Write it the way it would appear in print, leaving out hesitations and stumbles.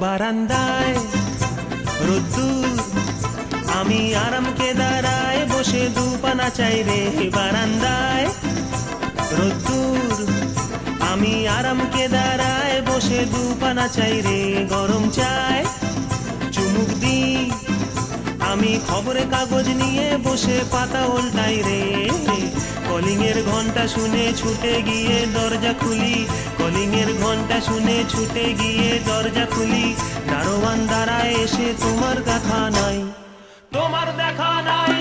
বারান্দায় রোদ্দুর, আমি আরাম কেদারায় বসে দুপানা চাই রে। বারান্দায় রোদ্দুর, আমি আরাম কেদারায় বসে দুপানা চাই রে। গরম চায় চুমুক দি, আমি খবরের কাগজ নিয়ে বসে পাতা উল্টাই রে। কলিং এর ঘন্টা শুনে ছুটে গিয়ে দরজা খুলি, কলিং এর ঘন্টা শুনে ছুটে গিয়ে দরজা খুলি। দারোয়ান দাঁড়ায় এসে তোমার দেখা নাই, তোমার দেখা নাই।